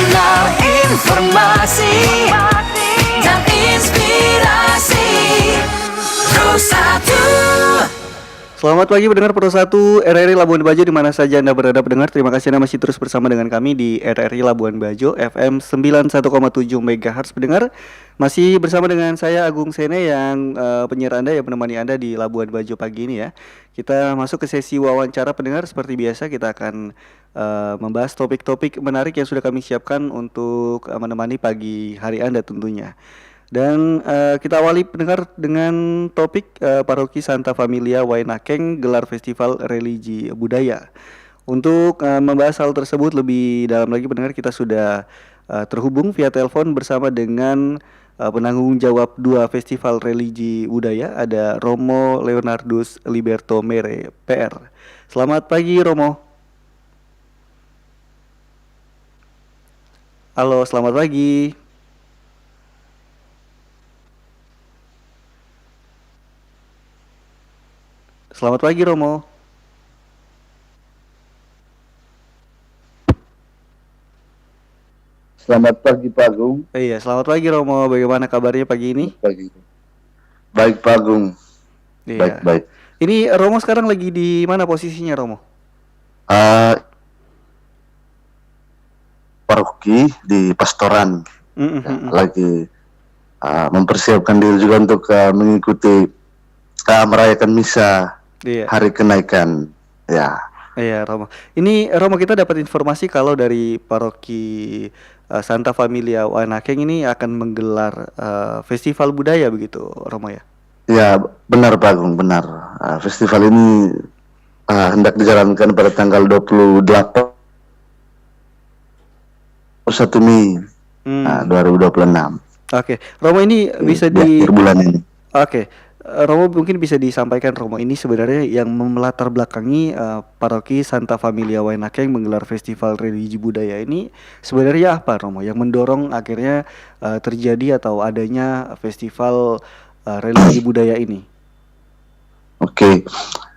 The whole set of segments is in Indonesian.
Kanal informasi dan inspirasi Pro 1. Selamat pagi pendengar Pro 1 RRI Labuan Bajo di mana saja Anda berada pendengar. Terima kasih Anda masih terus bersama dengan kami di RRI Labuan Bajo FM 91,7 MHz pendengar. Masih bersama dengan saya Agung Sene yang penyiar Anda yang menemani Anda di Labuan Bajo pagi ini ya. Kita masuk ke sesi wawancara pendengar. Seperti biasa kita akan membahas topik-topik menarik yang sudah kami siapkan untuk menemani pagi hari Anda tentunya. Dan kita awali pendengar dengan topik Paroki Santa Familia Wainakeng gelar Festival Religi Budaya. Untuk membahas hal tersebut lebih dalam lagi pendengar, kita sudah terhubung via telepon bersama dengan penanggung jawab dua Festival Religi Budaya, ada Romo Leonardus Liberto Mere PR. Selamat pagi Romo. Halo, selamat pagi. Selamat pagi Romo. Selamat pagi Pak Agung. Iya, selamat pagi Romo. Bagaimana kabarnya pagi ini? Pagi. Baik Pak Agung. Iya. Baik. Ini Romo sekarang lagi di mana posisinya Romo? Paroki di Pastoran. Lagi mempersiapkan diri juga untuk mengikuti merayakan misa hari kenaikan. Ya. Iya Romo. Ini Romo, kita dapat informasi kalau dari Paroki Santa Familia Wainakeng ini akan menggelar festival budaya begitu Romo ya? Ya benar Pak Agung, benar. Festival ini hendak dijalankan pada tanggal 28 1 Mei 2026. Oke. Romo ini bisa di akhir bulan ini. Oke. Romo mungkin bisa disampaikan Romo, ini sebenarnya yang melatar belakangi Paroki Santa Familia Wainakeng menggelar festival religi budaya ini sebenarnya apa Romo yang mendorong akhirnya terjadi atau adanya festival religi budaya ini? Oke.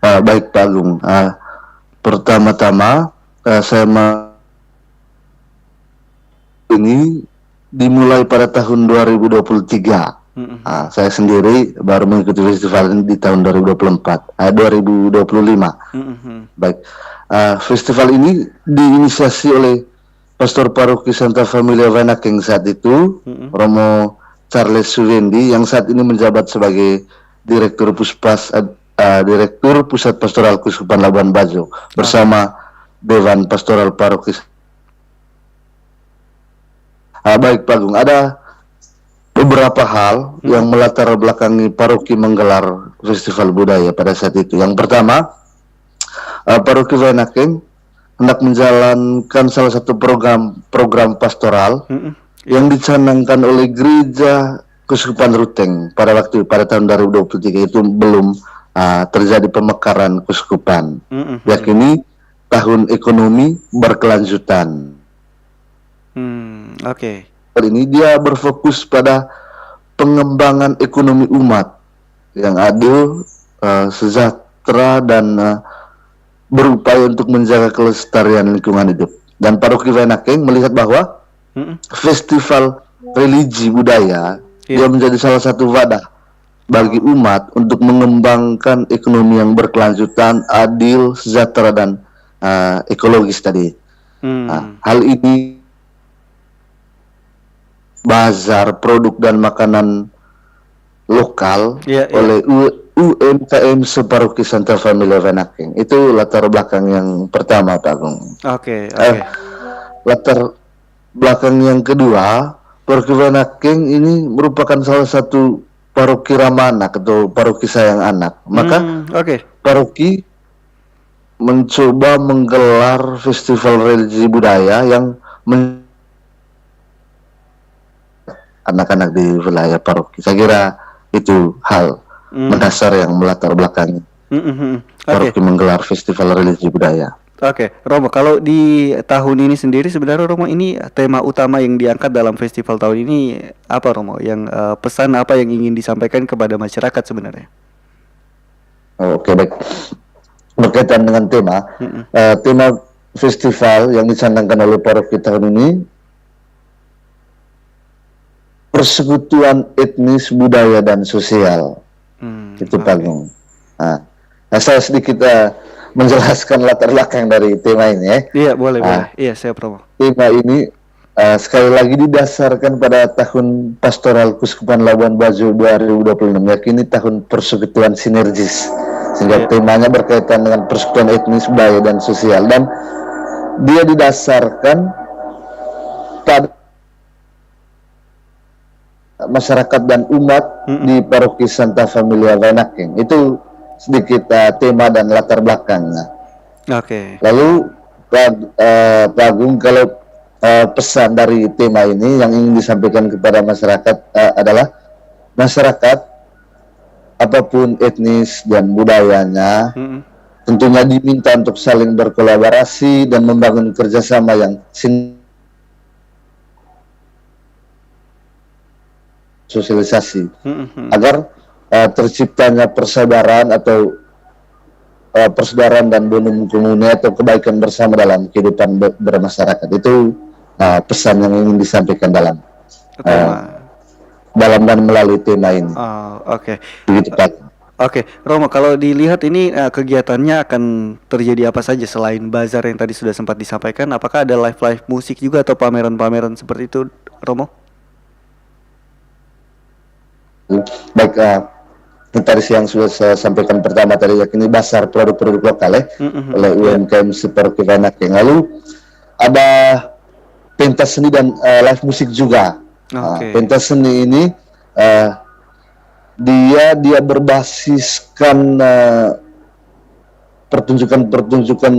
Baik Pak Agung. Pertama-tama saya ini dimulai pada tahun 2023. Saya sendiri baru mengikuti festival ini di tahun 2025. Baik, festival ini diinisiasi oleh Pastor Paroki Santa Familia Wainakeng saat itu, Romo Charles Suwendi, yang saat ini menjabat sebagai Direktur Pusat Pastoral Keuskupan Labuan Bajo bersama Dewan Pastoral Paroki. Baik Pak Agung, ada beberapa hal yang melatar belakangi paroki menggelar festival budaya pada saat itu. Yang pertama, Paroki Wainakeng hendak menjalankan salah satu program pastoral yang dicanangkan oleh Gereja Keuskupan Ruteng pada tahun 2023. Itu belum terjadi pemekaran keuskupan. Yakini tahun ekonomi berkelanjutan. Oke. Ini dia berfokus pada pengembangan ekonomi umat yang adil, sejahtera, dan berupaya untuk menjaga kelestarian lingkungan hidup. Dan Paroki Wainakeng melihat bahwa festival religi budaya dia menjadi salah satu wadah bagi umat untuk mengembangkan ekonomi yang berkelanjutan, adil, sejahtera, dan ekologis tadi. Hal ini bazar produk dan makanan lokal oleh UMKM separoki Santa Familia Wainakeng. Itu latar belakang yang pertama Pak Agung. Oke. Latar belakang yang kedua, Paroki Wainakeng ini merupakan salah satu paroki ramah anak atau paroki sayang anak. Maka paroki mencoba menggelar festival religi budaya yang anak-anak di wilayah paroki. Saya kira itu hal mendasar yang melatar belakangi paroki menggelar festival religi budaya. Oke, Romo, kalau di tahun ini sendiri sebenarnya Romo, ini tema utama yang diangkat dalam festival tahun ini apa Romo? Yang pesan apa yang ingin disampaikan kepada masyarakat sebenarnya? Oke, baik. Berkaitan dengan tema, tema festival yang dicanangkan oleh paroki tahun ini persekutuan etnis, budaya dan sosial. Itu Oke. panggung. Nah, saya sedikit menjelaskan latar belakang dari tema ini ya. Iya, boleh, Nah, boleh. Iya, saya promo. tema ini sekali lagi didasarkan pada tahun Pastoral Kuskupan Labuan Bajo 2026, yakini tahun persekutuan sinergis, sehingga Iya. temanya berkaitan dengan persekutuan etnis, budaya dan sosial, dan dia didasarkan pada masyarakat dan umat di Paroki Santa Familia Vainaking. Itu sedikit tema dan latar belakangnya. Oke. Lalu Pak Agung, kalau pesan dari tema ini yang ingin disampaikan kepada masyarakat adalah masyarakat apapun etnis dan budayanya tentunya diminta untuk saling berkolaborasi dan membangun kerjasama yang sosialisasi agar terciptanya persaudaraan atau persaudaraan dan bonum komune atau kebaikan bersama dalam kehidupan bermasyarakat. Itu pesan yang ingin disampaikan dalam dan melalui tema ini. Oke. Begitu Pak. Oke, Romo, kalau dilihat ini kegiatannya akan terjadi apa saja selain bazar yang tadi sudah sempat disampaikan? Apakah ada live musik juga atau pameran-pameran seperti itu, Romo? Baik, yang tadi siang sudah saya sampaikan pertama tadi, yakni pasar produk-produk lokal oleh UMKM seperti Vainaking. Lalu ada pentas seni dan live musik juga. Pentas seni ini dia berbasiskan pertunjukan-pertunjukan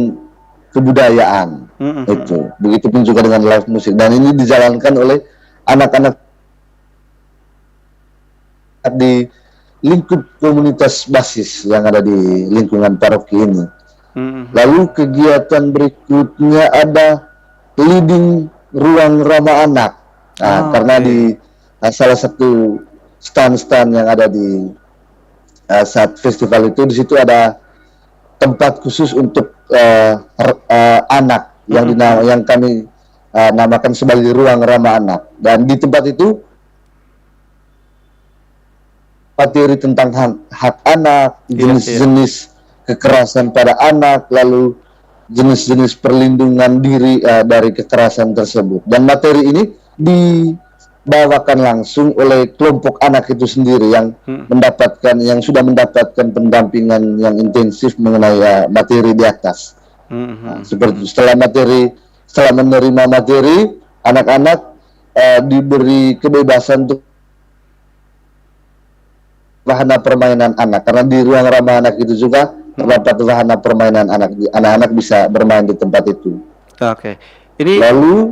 kebudayaan. Itu begitu pun juga dengan live musik, dan ini dijalankan oleh anak-anak di lingkup komunitas basis yang ada di lingkungan paroki ini. Lalu kegiatan berikutnya ada leading ruang ramah anak. Karena di salah satu stand-stand yang ada di saat festival itu, di situ ada tempat khusus untuk anak yang kami namakan sebagai ruang ramah anak. Dan di tempat itu materi tentang hak anak, jenis-jenis kekerasan pada anak, lalu jenis-jenis perlindungan diri dari kekerasan tersebut. Dan materi ini dibawakan langsung oleh kelompok anak itu sendiri yang sudah mendapatkan pendampingan yang intensif mengenai materi di atas. Seperti setelah menerima materi, anak-anak diberi kebebasan untuk wahana permainan anak, karena di ruang ramah anak itu juga terdapat wahana permainan anak. Anak-anak bisa bermain di tempat itu. Oke. Ini lalu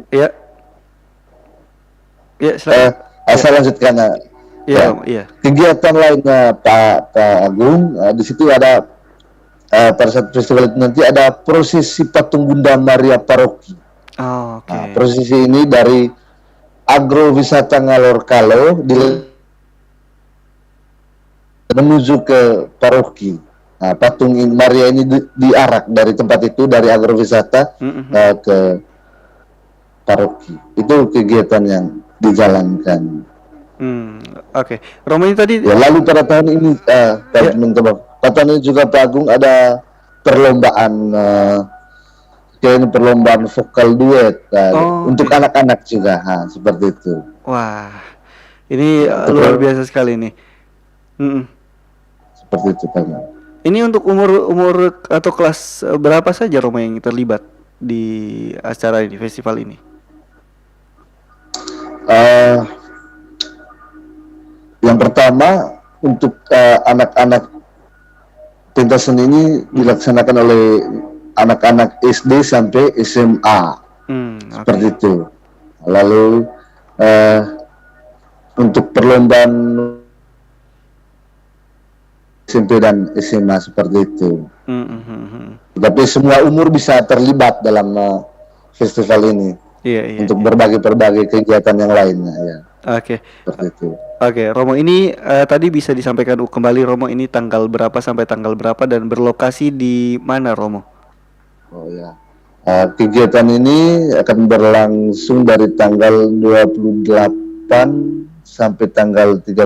saya lanjutkan. Kegiatan lainnya Pak Agung, di situ ada pada saat festival itu nanti ada prosesi patung Bunda Maria Paroki. Prosesi ini dari agrowisata Ngalor Kalo menuju ke paroki. Patung Maria ini diarak dari tempat itu, dari agrowisata ke paroki. Itu kegiatan yang dijalankan. Oke. Romo ini tadi. Lalu pada tahun ini, pada tahun ini juga Pak Agung ada perlombaan, perlombaan vokal duet untuk anak-anak juga, seperti itu. Wah, ini luar biasa sekali nih. Seperti itu Pak. Ini untuk umur atau kelas berapa saja Romo yang terlibat di acara ini, festival ini? Yang pertama untuk anak-anak pentas seni ini dilaksanakan oleh anak-anak SD sampai SMA, seperti itu. Lalu untuk perlombaan SMP dan SMA seperti itu. Tapi semua umur bisa terlibat dalam festival ini. Untuk berbagai kegiatan yang lainnya. Seperti itu. Oke, Romo, ini tadi bisa disampaikan kembali Romo, ini tanggal berapa sampai tanggal berapa dan berlokasi di mana Romo? Kegiatan ini akan berlangsung dari tanggal 28 sampai tanggal 31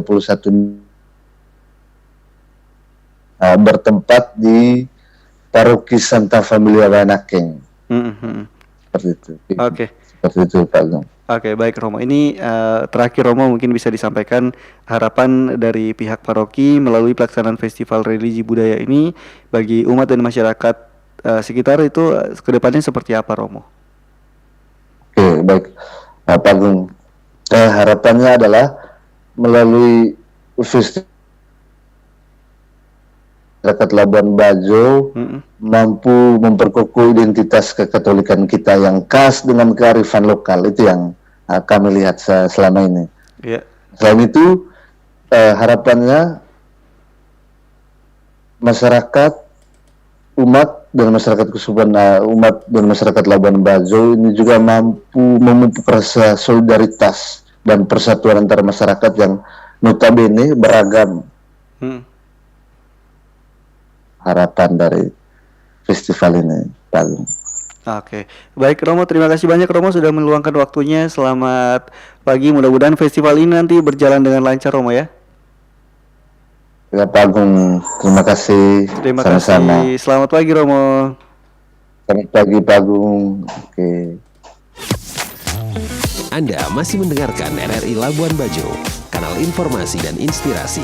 bertempat di Paroki Santa Familia Wanakeng. Seperti itu. Oke. Seperti itu Pak Agung. Oke, baik Romo. Ini terakhir Romo mungkin bisa disampaikan harapan dari pihak paroki melalui pelaksanaan festival religi budaya ini bagi umat dan masyarakat sekitar itu kedepannya seperti apa Romo? Oke, baik Pak Agung. Harapannya adalah melalui festival masyarakat Labuan Bajo mampu memperkokoh identitas kekatolikan kita yang khas dengan kearifan lokal. Itu yang kami lihat selama ini. Yeah. Selain itu harapannya masyarakat, umat dan masyarakat Kesuban, umat dan masyarakat Labuan Bajo ini juga mampu memupuk rasa solidaritas dan persatuan antar masyarakat yang notabene beragam. Harapan dari festival ini, Pak Agung. Oke, baik Romo, terima kasih banyak Romo sudah meluangkan waktunya. Selamat pagi, mudah-mudahan festival ini nanti berjalan dengan lancar Romo ya. Ya Pak Agung, terima kasih. Terima Sama-sama. kasih, selamat pagi Romo. Selamat pagi Pak Agung. Oke. Anda masih mendengarkan RRI Labuan Bajo, kanal informasi dan inspirasi.